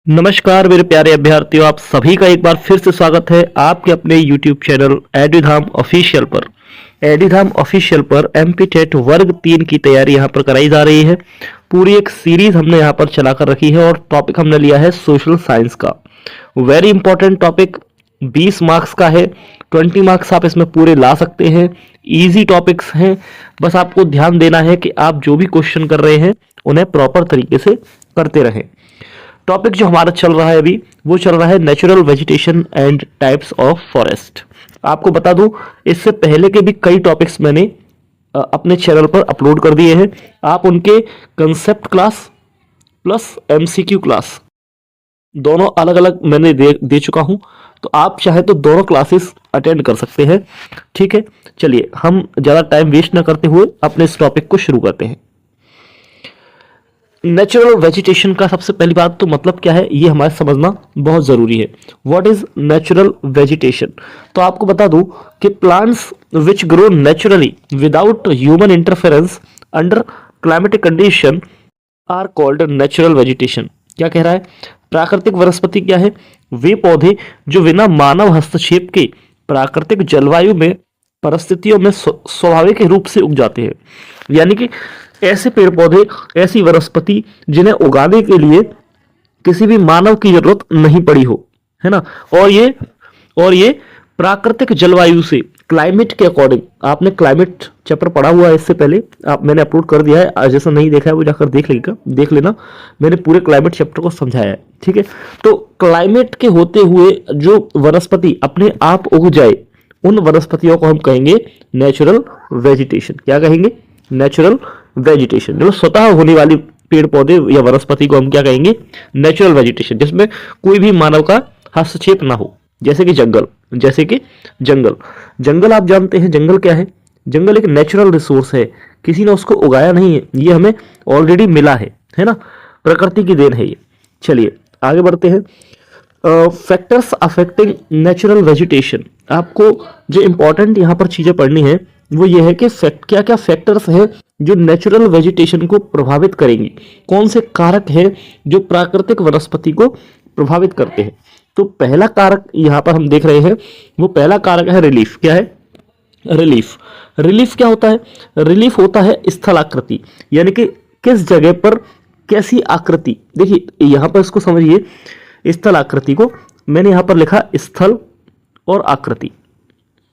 नमस्कार मेरे प्यारे अभ्यर्थियों, आप सभी का एक बार फिर से स्वागत है आपके अपने YouTube चैनल एडुधाम ऑफिशियल पर। एडुधाम ऑफिशियल पर एमपी टेट वर्ग 3 की तैयारी यहाँ पर कराई जा रही है। पूरी एक सीरीज हमने यहाँ पर चला कर रखी है और टॉपिक हमने लिया है सोशल साइंस का। वेरी इंपॉर्टेंट टॉपिक, 20 मार्क्स का है। 20 मार्क्स आप इसमें पूरे ला सकते हैं। इजी टॉपिक्स हैं, बस आपको ध्यान देना है कि आप जो भी क्वेश्चन कर रहे हैं उन्हें प्रॉपर तरीके से करते रहें। टॉपिक जो हमारा चल रहा है अभी, वो चल रहा है natural vegetation and types of forest. आपको बता दूं, इससे पहले के भी कई टॉपिक्स मैंने अपने चैनल पर अपलोड कर दिए हैं। आप उनके concept class plus MCQ class दोनों अलग अलग मैंने दे चुका हूं, तो आप चाहे तो दोनों क्लासेस अटेंड कर सकते हैं। ठीक है, चलिए हम ज़्यादा टाइम वेस्ट ना करते हुए अपने इस टॉपिक को शुरू करते हैं। नेचुरल वेजिटेशन का सबसे पहली बात तो मतलब क्या है, ये हमारे समझना बहुत ज़रूरी है। What is natural vegetation? तो आपको बता दूं कि plants which grow naturally without human interference under climatic condition are called natural vegetation. क्या कह रहा है? प्राकृतिक वनस्पति क्या है? वे पौधे जो बिना मानव हस्तक्षेप के प्राकृतिक जलवायु में परिस्थितियों में स्वाभाविक रूप से उग जाते हैं। यानी कि ऐसे पेड़ पौधे, ऐसी वनस्पति जिन्हें उगाने के लिए किसी भी मानव की जरूरत नहीं पड़ी हो, है ना। और ये प्राकृतिक जलवायु से, क्लाइमेट के अकॉर्डिंग, आपने क्लाइमेट चैप्टर पढ़ा हुआ है इससे पहले, मैंने अपलोड कर दिया है, जैसा नहीं देखा है वो जाकर देख लेना। मैंने पूरे क्लाइमेट चैप्टर को समझाया है। ठीक है, तो क्लाइमेट के होते हुए जो वनस्पति अपने आप उग जाए, उन वनस्पतियों को हम कहेंगे नेचुरल वेजिटेशन। क्या कहेंगे? Natural vegetation. जो स्वतः होने वाली पेड़ पौधे या वनस्पति को हम क्या कहेंगे? नेचुरल वेजिटेशन, जिसमें कोई भी मानव का हस्तक्षेप ना हो। जैसे कि जंगल आप जानते हैं जंगल क्या है? जंगल एक नेचुरल रिसोर्स है, किसी ने उसको उगाया नहीं है, ये हमें ऑलरेडी मिला है ना, प्रकृति की देन है ये। चलिए आगे बढ़ते हैं। Factors affecting natural vegetation. आपको जो इंपॉर्टेंट यहाँ पर चीजें पढ़नी है वो ये है कि क्या क्या फैक्टर्स हैं जो नेचुरल वेजिटेशन को प्रभावित करेंगे। कौन से कारक हैं जो प्राकृतिक वनस्पति को प्रभावित करते हैं? तो पहला कारक यहाँ पर हम देख रहे हैं, वो पहला कारक है रिलीफ। क्या है? रिलीफ क्या होता है? रिलीफ होता है स्थलाकृति, यानी कि किस जगह पर कैसी आकृति। देखिए यहाँ पर इसको समझिए, स्थल आकृति को मैंने यहाँ पर लिखा स्थल और आकृति,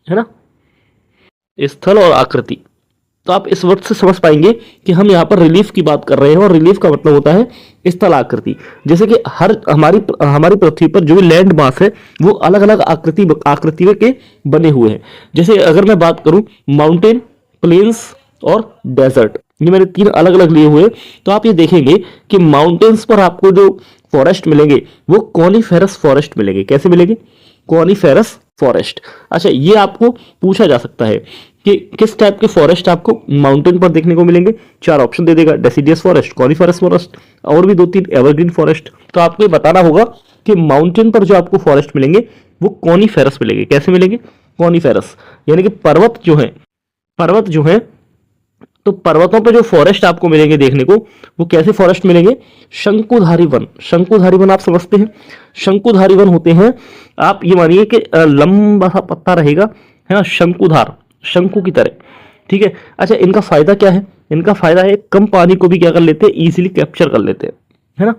है ना, स्थल और आकृति। तो आप इस वर्ड से समझ पाएंगे कि हम यहाँ पर रिलीफ की बात कर रहे हैं, और रिलीफ का मतलब होता है स्थल आकृति। जैसे कि हमारी पृथ्वी पर जो भी लैंड मास है वो अलग अलग आकृतियों के बने हुए हैं। जैसे अगर मैं बात करूं माउंटेन, प्लेन्स और डेजर्ट, ये मैंने 3 अलग अलग लिए हुए। तो आप ये देखेंगे कि माउंटेन्स पर आपको जो फॉरेस्ट मिलेंगे वो कॉनिफेरस फॉरेस्ट मिलेंगे। कैसे मिलेंगे? Coniferous forest. अच्छा, ये आपको पूछा जा सकता है कि किस टाइप के फॉरेस्ट आपको माउंटेन पर देखने को मिलेंगे। 4 ऑप्शन दे देगा, डेसिडियस फॉरेस्ट, कॉनिफेरस फॉरेस्ट और भी 2-3 एवरग्रीन फॉरेस्ट। तो आपको ये बताना होगा कि माउंटेन पर जो आपको फॉरेस्ट मिलेंगे वो कॉनिफेरस मिलेंगे। कैसे मिलेंगे? कॉनिफेरस, यानी कि पर्वत जो है, तो पर्वतों पे जो फॉरेस्ट आपको मिलेंगे देखने को, वो कैसे फॉरेस्ट मिलेंगे? शंकुधारी वन आप समझते हैं। शंकुधारी वन होते हैं, आप ये मानिए कि लंबा सा पत्ता रहेगा, है ना, शंकु की तरह। ठीक है। अच्छा, इनका फायदा क्या है? इनका फायदा है कम पानी को भी क्या कर लेते हैं, इजीली कैप्चर कर लेते हैं, है ना।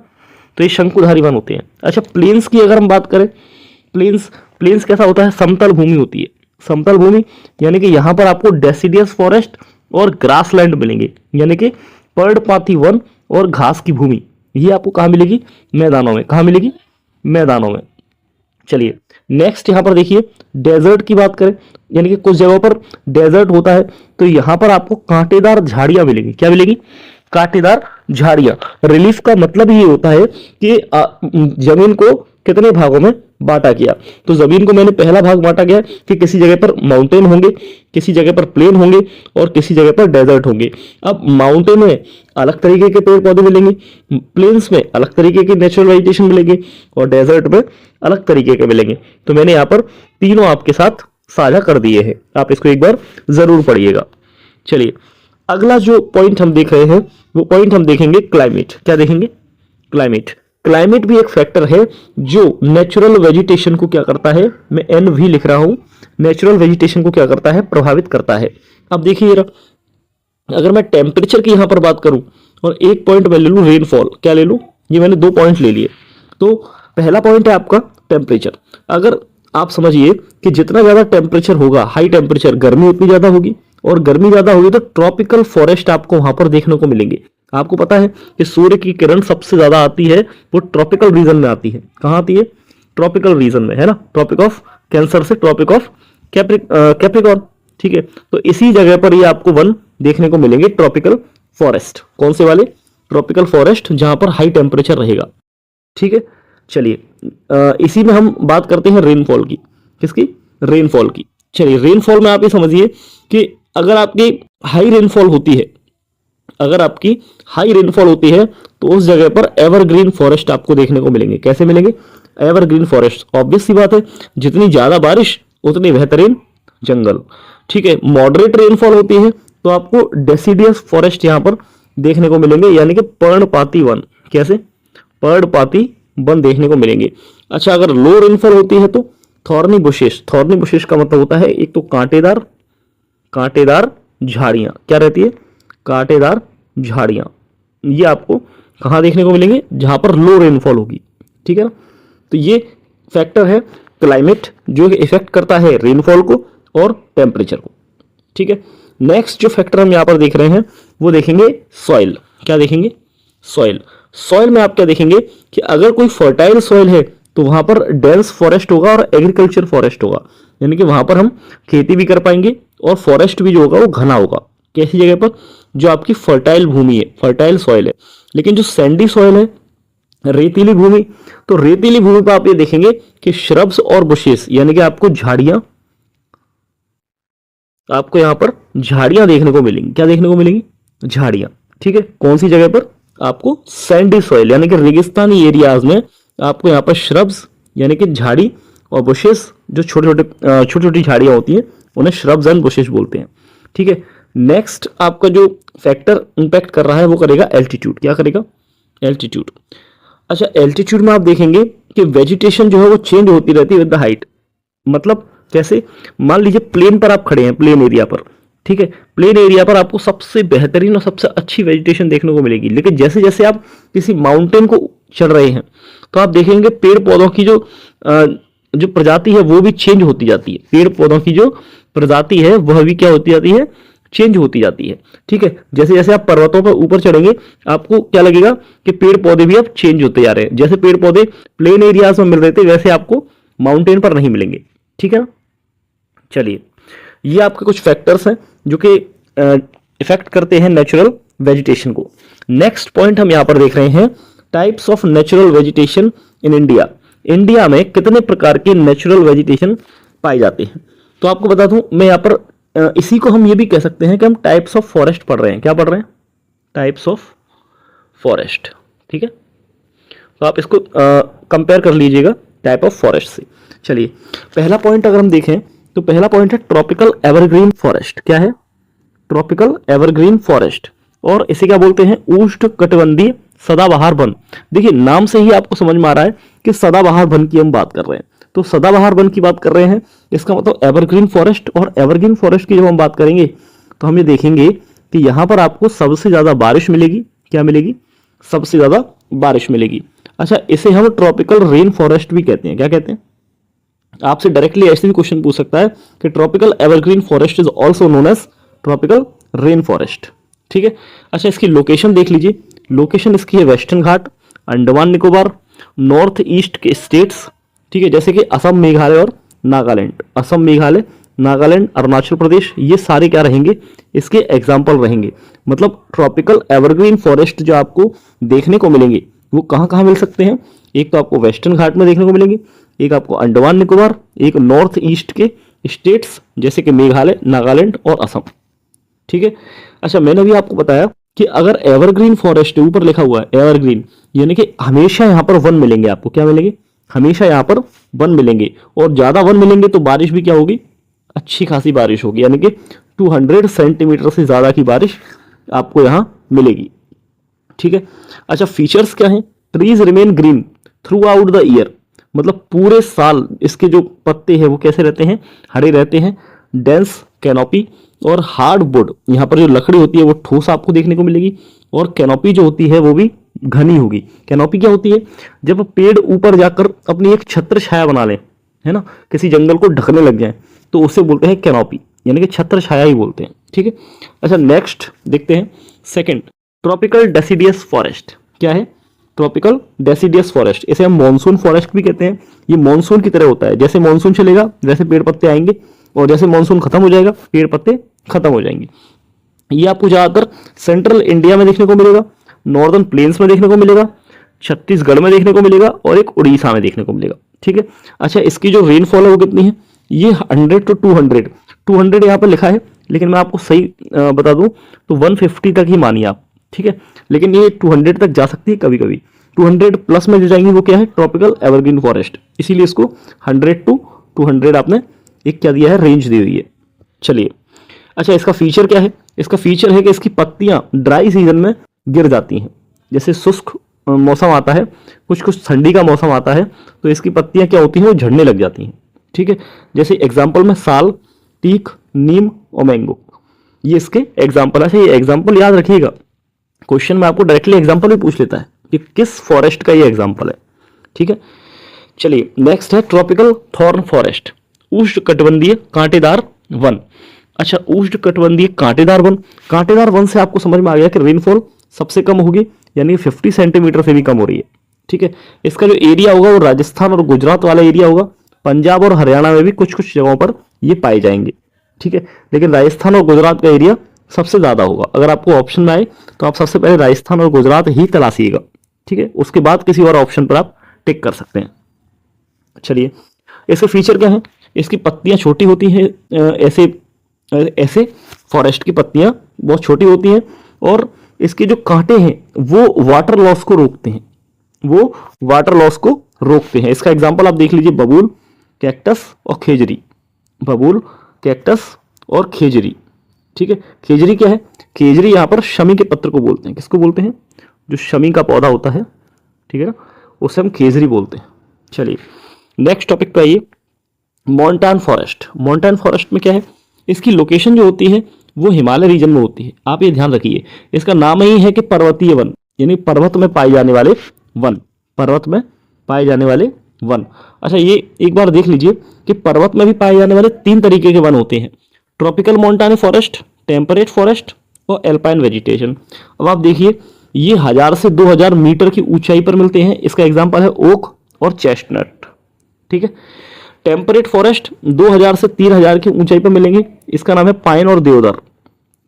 तो ये शंकुधारी वन होते हैं। अच्छा, प्लेन्स की अगर हम बात करें, प्लेन्स कैसा होता है? समतल भूमि होती है। समतल भूमि यानी कि यहाँ पर आपको डेसिडियस फॉरेस्ट और ग्रासलैंड मिलेंगे, यानी कि पर्णपाती वन और घास की भूमि। ये आपको कहाँ मिलेगी? मैदानों में। कहाँ मिलेगी? मैदानों में। चलिए नेक्स्ट यहाँ पर देखिए, डेजर्ट की बात करें, यानी कि कुछ जगहों पर डेजर्ट होता है, तो यहाँ पर आपको कांटेदार झाड़ियां मिलेंगी। क्या मिलेगी? कांटेदार झाड़ियां। रिलीफ का मतलब ये होता है कि जमीन को कितने भागों में बांटा गया। तो जमीन को मैंने पहला भाग बांटा गया कि किसी जगह पर माउंटेन होंगे, किसी जगह पर प्लेन होंगे और किसी जगह पर डेजर्ट होंगे। अब माउंटेन में अलग तरीके के पेड़ पौधे मिलेंगे, प्लेन्स में अलग तरीके के नेचुरल वेजिटेशन मिलेंगे और डेजर्ट में अलग तरीके के मिलेंगे। तो मैंने यहाँ पर तीनों आपके साथ साझा कर दिए हैं, आप इसको एक बार जरूर पढ़िएगा। चलिए अगला जो पॉइंट हम देख रहे हैं वो पॉइंट हम देखेंगे क्लाइमेट। क्या देखेंगे? क्लाइमेट। क्लाइमेट भी एक फैक्टर है जो नेचुरल वेजिटेशन को क्या करता है, मैं NV लिख रहा हूं, नेचुरल वेजिटेशन को क्या करता है, प्रभावित करता है। अब देखिए अगर मैं टेम्परेचर की यहां पर बात करूं और एक पॉइंट मैं ले लूं रेनफॉल, क्या ले लूं, ये मैंने 2 पॉइंट ले लिए। तो पहला पॉइंट है आपका टेम्परेचर। अगर आप समझिए कि जितना ज्यादा टेम्परेचर होगा, हाई टेम्परेचर, गर्मी उतनी ज्यादा होगी, और गर्मी ज्यादा होगी तो ट्रॉपिकल फॉरेस्ट आपको वहां पर देखने को मिलेंगे। आपको पता है कि सूर्य की किरण सबसे ज्यादा आती है वो ट्रॉपिकल रीजन में आती है। कहाँ आती है, ट्रॉपिकल रीजन में, है ना, ट्रॉपिक ऑफ कैंसर से ट्रॉपिक ऑफ कैप्रिकॉर्न, ठीक है। तो इसी जगह पर ये आपको वन देखने को मिलेंगे, ट्रॉपिकल फॉरेस्ट। कौन से वाले, ट्रॉपिकल फॉरेस्ट, जहां पर हाई टेम्परेचर रहेगा, ठीक है। चलिए इसी में हम बात करते हैं रेनफॉल की। किसकी, रेनफॉल की। चलिए रेनफॉल में आप ये समझिए कि अगर आपकी हाई रेनफॉल होती है, अगर आपकी हाई रेनफॉल होती है तो उस जगह पर एवरग्रीन फॉरेस्ट आपको देखने को मिलेंगे। कैसे मिलेंगे, एवरग्रीन फॉरेस्ट। ऑब्वियस सी बात है, जितनी ज्यादा बारिश उतनी बेहतरीन जंगल, ठीक है। मॉडरेट रेनफॉल होती है तो आपको डेसिडियस फॉरेस्ट यहां पर देखने को मिलेंगे, यानी कि पर्णपाती वन। कैसे, पर्णपाती वन देखने को मिलेंगे। अच्छा, अगर लो रेनफॉल होती है तो थॉर्नी बुशेस। थॉर्नी बुशेस का मतलब होता है एक तो कांटेदार झाड़ियां। क्या रहती है, कांटेदार झाड़ियां। ये आपको कहां देखने को मिलेंगे, जहां पर लो रेनफॉल होगी, ठीक है ना। तो ये फैक्टर है क्लाइमेट जो इफेक्ट करता है रेनफॉल को और टेम्परेचर को, ठीक है। नेक्स्ट जो फैक्टर हम यहां पर देख रहे हैं वो देखेंगे सॉइल। क्या देखेंगे, सॉइल। सॉइल में आप क्या देखेंगे कि अगर कोई फर्टाइल सॉइल है तो वहां पर डेंस फॉरेस्ट होगा और एग्रीकल्चर फॉरेस्ट होगा, यानी कि वहां पर हम खेती भी कर पाएंगे और फॉरेस्ट भी जो होगा वो घना होगा। कैसी जगह पर, जो आपकी फर्टाइल भूमि है, फर्टाइल सॉइल है। लेकिन जो सैंडी सॉइल है, रेतीली भूमि, तो रेतीली भूमि पर आप ये देखेंगे कि श्रब्स और बुशेस, यानी कि आपको झाड़ियां, आपको यहां पर झाड़ियां देखने को मिलेंगी। क्या देखने को मिलेंगी, झाड़ियां, ठीक है। कौन सी जगह पर, आपको सैंडी सॉइल, यानी कि रेगिस्तानी एरियाज में आपको यहां पर श्रब्स यानी कि झाड़ी और बुशेस, जो छोटे छोटी झाड़ियां होती हैं उन्हें श्रब्स एंड बुशेस बोलते हैं, ठीक है। नेक्स्ट आपका जो फैक्टर इंपैक्ट कर रहा है वो करेगा एल्टीट्यूड। क्या करेगा, एल्टीट्यूड। अच्छा, एल्टीट्यूड में आप देखेंगे कि वेजिटेशन जो है वो चेंज होती रहती है विद द हाइट। मतलब कैसे, मान लीजिए प्लेन पर आप खड़े हैं, प्लेन एरिया पर, ठीक है। प्लेन एरिया पर आपको सबसे बेहतरीन और सबसे अच्छी वेजिटेशन देखने को मिलेगी। लेकिन जैसे जैसे आप किसी माउंटेन को चढ़ रहे हैं तो आप देखेंगे पेड़ पौधों की जो प्रजाति है वो भी चेंज होती जाती है। पेड़ पौधों की जो प्रजाति है वह भी क्या होती जाती है, चेंज होती जाती है, ठीक है। जैसे जैसे आप पर्वतों पर ऊपर चढ़ेंगे आपको क्या लगेगा कि पेड़ पौधे भी अब चेंज होते जा रहे हैं। जैसे पेड़ पौधे प्लेन एरियाज में मिल रहे थे वैसे आपको माउंटेन पर नहीं मिलेंगे, ठीक है ना। चलिए, ये आपके कुछ फैक्टर्स हैं जो कि इफेक्ट करते हैं नेचुरल वेजिटेशन को। नेक्स्ट पॉइंट हम यहां पर देख रहे हैं, types of natural vegetation in India. India में कितने प्रकार के नेचुरल वेजिटेशन पाए जाते हैं। तो आपको बता दूं मैं यहां पर इसी को हम ये भी कह सकते हैं कि हम टाइप्स ऑफ फॉरेस्ट पढ़ रहे हैं। क्या पढ़ रहे हैं, टाइप्स ऑफ फॉरेस्ट, ठीक है। तो आप इसको कंपेयर कर लीजिएगा टाइप ऑफ फॉरेस्ट से। चलिए, पहला पॉइंट अगर हम देखें तो पहला पॉइंट है ट्रॉपिकल एवरग्रीन फॉरेस्ट। क्या है, ट्रॉपिकल एवरग्रीन फॉरेस्ट, और इसे क्या बोलते हैं, उष्णकटिबंधीय सदाबहार वन। देखिए नाम से ही आपको समझ में आ रहा है कि सदाबहार वन की हम बात कर रहे हैं। तो सदाबहार वन की बात कर रहे हैं, इसका मतलब एवरग्रीन फॉरेस्ट। और एवरग्रीन फॉरेस्ट की जब हम बात करेंगे तो हम ये देखेंगे कि यहां पर आपको सबसे ज्यादा बारिश मिलेगी। क्या मिलेगी, सबसे ज्यादा बारिश मिलेगी। अच्छा, इसे हम ट्रॉपिकल रेन फॉरेस्ट भी कहते हैं। क्या कहते हैं, आपसे डायरेक्टली ऐसे भी क्वेश्चन पूछ सकता है कि tropical evergreen forest is also known as tropical rain forest, ठीक है। अच्छा, इसकी लोकेशन देख लीजिए। लोकेशन इसकी है वेस्टर्न घाट, अंडमान निकोबार, नॉर्थ ईस्ट के स्टेट्स, ठीक है, जैसे कि असम, मेघालय और नागालैंड। असम, मेघालय, नागालैंड, अरुणाचल प्रदेश, ये सारे क्या रहेंगे, इसके एग्जाम्पल रहेंगे। मतलब ट्रॉपिकल एवरग्रीन फॉरेस्ट जो आपको देखने को मिलेंगे वो कहाँ कहाँ मिल सकते हैं। एक तो आपको वेस्टर्न घाट में देखने को मिलेंगे, एक आपको अंडमान निकोबार, एक नॉर्थ ईस्ट के स्टेट्स जैसे कि मेघालय, नागालैंड और असम, ठीक है। अच्छा, मैंने भी आपको बताया कि अगर एवरग्रीन फॉरेस्ट ऊपर लिखा हुआ है एवरग्रीन, यानी कि हमेशा यहां पर वन मिलेंगे आपको। क्या मिलेंगे, हमेशा यहां पर वन मिलेंगे। और ज्यादा वन मिलेंगे तो बारिश भी क्या होगी, अच्छी खासी बारिश होगी, यानी कि 200 सेंटीमीटर से ज्यादा की बारिश आपको यहां मिलेगी, ठीक है। अच्छा, फीचर्स क्या है, trees remain green through out the year, मतलब पूरे साल इसके जो पत्ते हैं वो कैसे रहते हैं, हरे रहते हैं। डेंस कैनोपी और हार्ड वुड, यहाँ पर जो लकड़ी होती है वो ठोस आपको देखने को मिलेगी, और कैनोपी जो होती है वो भी घनी होगी। कैनोपी क्या होती है, जब पेड़ ऊपर जाकर अपनी एक छत्र छाया बना ले, है ना, किसी जंगल को ढकने लग जाए, तो उसे बोलते हैं कैनोपी, यानी कि छत्र छाया ही बोलते हैं। ठीक है, अच्छा नेक्स्ट देखते हैं सेकंड, ट्रॉपिकल डेसिडियस फॉरेस्ट। क्या है, ट्रॉपिकल डेसिडियस फॉरेस्ट, इसे हम मॉनसून फॉरेस्ट भी कहते हैं। ये मॉनसून की तरह होता है, जैसे मॉनसून चलेगा वैसे पेड़ पत्ते आएंगे, और जैसे मॉनसून खत्म हो जाएगा पेड़ पत्ते खत्म हो जाएंगे। ये आपको ज्यादातर सेंट्रल इंडिया में देखने को मिलेगा, नॉर्दर्न प्लेन्स में देखने को मिलेगा, छत्तीसगढ़ में देखने को मिलेगा, और एक उड़ीसा में देखने को मिलेगा। ठीक है, अच्छा इसकी जो रेनफॉल है वो कितनी है, ये 100 to 200 यहाँ पर लिखा है, लेकिन मैं आपको सही बता दूं तो 150 तक ही मानिए आप। ठीक है, लेकिन ये 200 तक जा सकती है कभी कभी। 200 प्लस में जो जाएंगी वो क्या है, ट्रॉपिकल एवरग्रीन फॉरेस्ट, इसीलिए इसको 100 to 200 आपने एक क्या दिया है, रेंज दी हुई है। चलिए, अच्छा इसका फीचर क्या है, इसका फीचर है कि इसकी पत्तियां ड्राई सीजन में गिर जाती हैं। जैसे शुष्क मौसम आता है, कुछ कुछ ठंडी का मौसम आता है, तो इसकी पत्तियां क्या होती हैं, वो झड़ने लग जाती हैं। ठीक है, जैसे एग्जाम्पल में साल, टीक, नीम और मैंगो, ये इसके एग्जाम्पल है। ये एग्जाम्पल याद रखिएगा, क्वेश्चन में आपको डायरेक्टली एग्जाम्पल भी पूछ लेता है कि किस फॉरेस्ट का ये एग्जाम्पल है। ठीक है, चलिए नेक्स्ट है ट्रॉपिकल थॉर्न फॉरेस्ट, उष्णकटिबंधीय कांटेदार वन। अच्छा, उष्णकटिबंधीय कांटेदार वन, कांटेदार वन से आपको समझ में आ गया कि रेनफॉल सबसे कम होगी, यानी 50 सेंटीमीटर से भी कम हो रही है। ठीक है, इसका जो एरिया होगा वो राजस्थान और गुजरात वाला एरिया होगा, पंजाब और हरियाणा में भी कुछ कुछ जगहों पर ये पाए जाएंगे। ठीक है, लेकिन राजस्थान और गुजरात का एरिया सबसे ज्यादा होगा। अगर आपको ऑप्शन में आए तो आप सबसे पहले राजस्थान और गुजरात ही तलाशिएगा। ठीक है, उसके बाद किसी और ऑप्शन पर आप टिक कर सकते हैं। चलिए, इसके फीचर क्या है, इसकी पत्तियां छोटी होती हैं, ऐसे फॉरेस्ट की पत्तियां बहुत छोटी होती हैं, और इसके जो कांटे हैं वो वाटर लॉस को रोकते हैं, वो वाटर लॉस को रोकते हैं। इसका एग्जांपल आप देख लीजिए, बबूल, कैक्टस और खेजरी। बबूल, कैक्टस और खेजरी। ठीक है, खेजरी क्या है, खेजरी यहाँ पर शमी के पत्र को बोलते हैं। किसको बोलते हैं, जो शमी का पौधा होता है, ठीक है ना, उसे हम खेजरी बोलते हैं। चलिए नेक्स्ट टॉपिक पे आइए, मोंटान फॉरेस्ट। मोंटान फॉरेस्ट में क्या है, इसकी लोकेशन जो होती है वो हिमालय रीजन में होती है। आप ये ध्यान रखिए, इसका नाम ही है कि पर्वतीय वन, यानी पर्वत में पाए जाने वाले वन, पर्वत में पाए जाने वाले वन। अच्छा, ये एक बार देख लीजिए कि पर्वत में भी पाए जाने वाले 3 तरीके के वन होते हैं, ट्रॉपिकल मोंटाने फॉरेस्ट, टेम्परेट फॉरेस्ट और एल्पाइन वेजिटेशन। अब आप देखिए, ये 1000 से 2000 मीटर की ऊंचाई पर मिलते हैं। इसका एग्जाम्पल है ओक और चेस्टनट। ठीक है, टेम्परेट फॉरेस्ट 2000 से 3000 की ऊंचाई पर मिलेंगे, इसका नाम है पाइन और देवदार।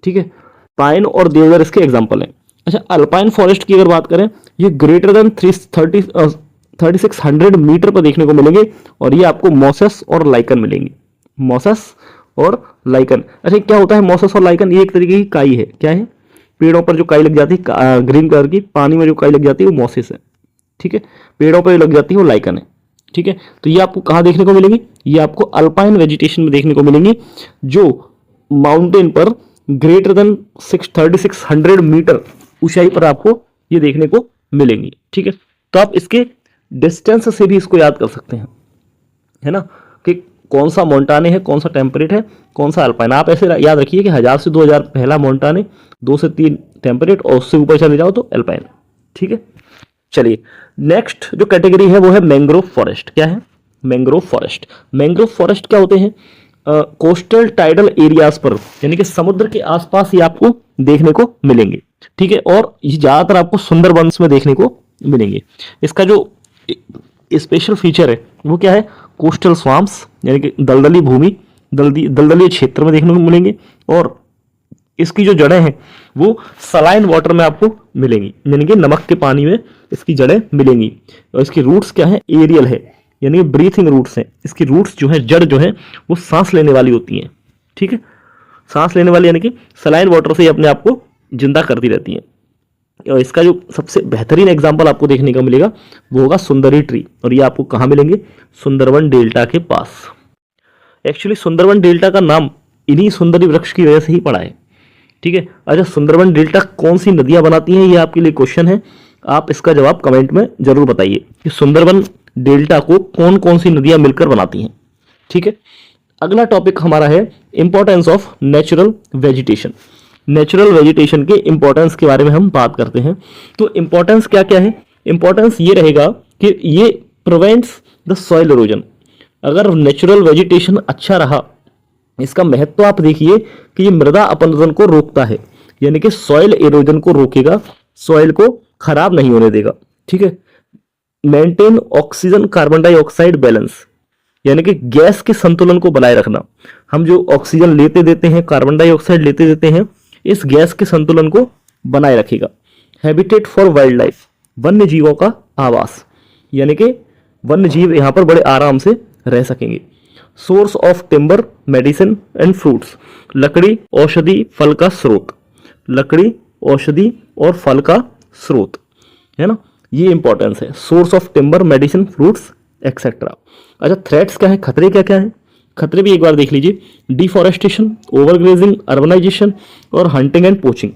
ठीक है, पाइन और देवदार इसके एग्जाम्पल हैं। अच्छा, अल्पाइन फॉरेस्ट की अगर बात करें, ये ग्रेटर देन 3600 मीटर पर देखने को मिलेंगे, और ये आपको मॉसेस और लाइकन मिलेंगे, मॉसेस और लाइकन। अच्छा, क्या होता है मॉसेस और लाइकन, ये एक तरीके की काई है। क्या है, पेड़ों पर जो काई लग जाती है ग्रीन कलर की, पानी में जो काई लग जाती है वो मॉसेस है। ठीक है, पेड़ों पर लग जाती है वो लाइकन है। ठीक है, तो ये आपको कहाँ देखने को मिलेंगी, ये आपको अल्पाइन वेजिटेशन में देखने को मिलेंगी, जो माउंटेन पर ग्रेटर देन 3600 मीटर ऊंचाई पर आपको ये देखने को मिलेंगी। ठीक है, तो आप इसके डिस्टेंस से भी इसको याद कर सकते हैं, है ना, कि कौन सा मोंटाने है, कौन सा टेम्परेट है, कौन सा अल्पाइन। आप ऐसे याद रखिए कि 1000 से 2000 पहला मोंटाने, 2 से 3 टेम्परेट, और उससे ऊपर चले जाओ तो अल्पाइन। ठीक है, चलिए नेक्स्ट जो कैटेगरी है वो है मैंग्रोव फॉरेस्ट। क्या है, मैंग्रोव फॉरेस्ट। मैंग्रोव फॉरेस्ट क्या होते हैं, कोस्टल टाइडल एरियाज पर, यानी कि समुद्र के आसपास ये आपको देखने को मिलेंगे। ठीक है, और ये ज्यादातर आपको सुंदरबंस में देखने को मिलेंगे। इसका जो स्पेशल फीचर है वो क्या है, कोस्टल स्वाम्प्स, यानी कि दलदली भूमि, दलदली क्षेत्र में देखने को मिलेंगे, और इसकी जो जड़ें हैं वो सलाइन वाटर में आपको मिलेंगी, यानी कि नमक के पानी में इसकी जड़ें मिलेंगी। और इसकी रूट्स क्या है, एरियल है, यानी कि ब्रीथिंग रूट्स हैं। इसकी रूट्स जो है, जड़ जो है वो सांस लेने वाली होती हैं। ठीक है, सांस लेने वाली, यानी कि सलाइन वाटर से ही अपने आप को जिंदा करती रहती हैं। और इसका जो सबसे बेहतरीन एग्जाम्पल आपको देखने को मिलेगा वो होगा सुंदरी ट्री, और ये आपको कहाँ मिलेंगे, सुंदरवन डेल्टा के पास। एक्चुअली सुंदरवन डेल्टा का नाम इन्हीं सुंदरी वृक्ष की वजह से ही पड़ा है। ठीक है, अच्छा सुंदरवन डेल्टा कौन सी नदियां बनाती हैं, ये आपके लिए क्वेश्चन है। आप इसका जवाब कमेंट में जरूर बताइए कि सुंदरबन डेल्टा को कौन कौन सी नदियां मिलकर बनाती हैं। ठीक है, अगला टॉपिक हमारा है importance of natural vegetation. Natural vegetation के इंपॉर्टेंस के बारे में हम बात करते हैं। तो इंपॉर्टेंस क्या क्या है? इंपॉर्टेंस ये रहेगा कि ये प्रिवेंट्स द सॉइल इरोजन। अगर नेचुरल वेजिटेशन अच्छा रहा, इसका महत्व आप देखिए कि ये मृदा अपरदन को रोकता है, यानी कि सॉइल इरोजन को रोकेगा, सॉइल को खराब नहीं होने देगा। ठीक है, maintain oxygen carbon dioxide balance, यानी कि गैस के संतुलन को बनाए रखना। हम जो ऑक्सीजन लेते देते हैं, कार्बन डाइऑक्साइड लेते देते हैं, इस गैस के संतुलन को बनाए रखेगा। हैबिटेट फॉर वाइल्ड लाइफ, वन्य जीवों का आवास, यानी कि वन्य जीव यहाँ पर बड़े आराम से रह सकेंगे। Source of timber, medicine and fruits, लकड़ी, औषधि, फल का स्रोत। लकड़ी, औषधि और फल का स्रोत, है ना, ये इंपॉर्टेंस है। Source of timber, medicine, fruits etcetera. अच्छा, थ्रेट्स क्या है, खतरे क्या क्या है? खतरे भी एक बार देख लीजिए। डिफॉरेस्टेशन, ओवरग्रेजिंग, अर्बनाइजेशन और हंटिंग एंड पोचिंग।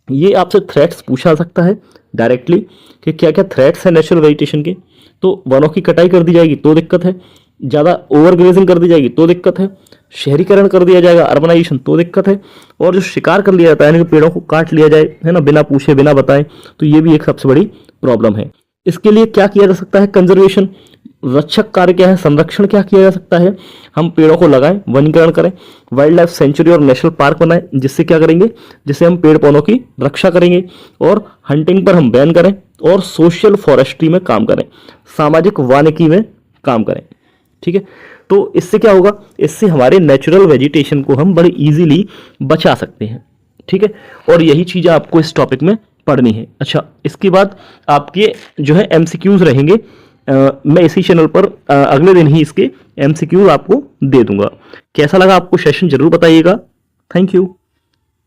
ये आपसे थ्रेट्स पूछा सकता है डायरेक्टली कि क्या क्या थ्रेट्स है नेचुरल वेजिटेशन के। तो वनों की कटाई कर दी जाएगी तो दिक्कत है, ज़्यादा ओवरग्रेजिंग कर दी जाएगी तो दिक्कत है, शहरीकरण कर दिया जाएगा, अर्बनाइजेशन तो दिक्कत है, और जो शिकार कर लिया जाता है, यानी कि पेड़ों को काट लिया जाए, है ना, बिना पूछे बिना बताए, तो ये भी एक सबसे बड़ी प्रॉब्लम है। इसके लिए क्या किया जा सकता है? कंजर्वेशन, रक्षक कार्य क्या है, संरक्षण क्या किया जा सकता है? हम पेड़ों को लगाएं, वनीकरण करें, वाइल्ड लाइफ सेंचुरी और नेशनल पार्क बनाएं, जिससे क्या करेंगे, जिससे हम पेड़ पौधों की रक्षा करेंगे, और हंटिंग पर हम बैन करें, और सोशल फॉरेस्ट्री में काम करें, सामाजिक वानिकी में काम करें। ठीक है, तो इससे क्या होगा? इससे हमारे नेचुरल वेजिटेशन को हम बड़े इजीली बचा सकते हैं। ठीक है, और यही चीज़ें आपको इस टॉपिक में पढ़नी है। अच्छा, इसके बाद आपके जो है एमसीक्यूज रहेंगे। मैं इसी चैनल पर अगले दिन ही इसके एमसीक्यूज आपको दे दूंगा। कैसा लगा आपको सेशन जरूर बताइएगा। Thank you.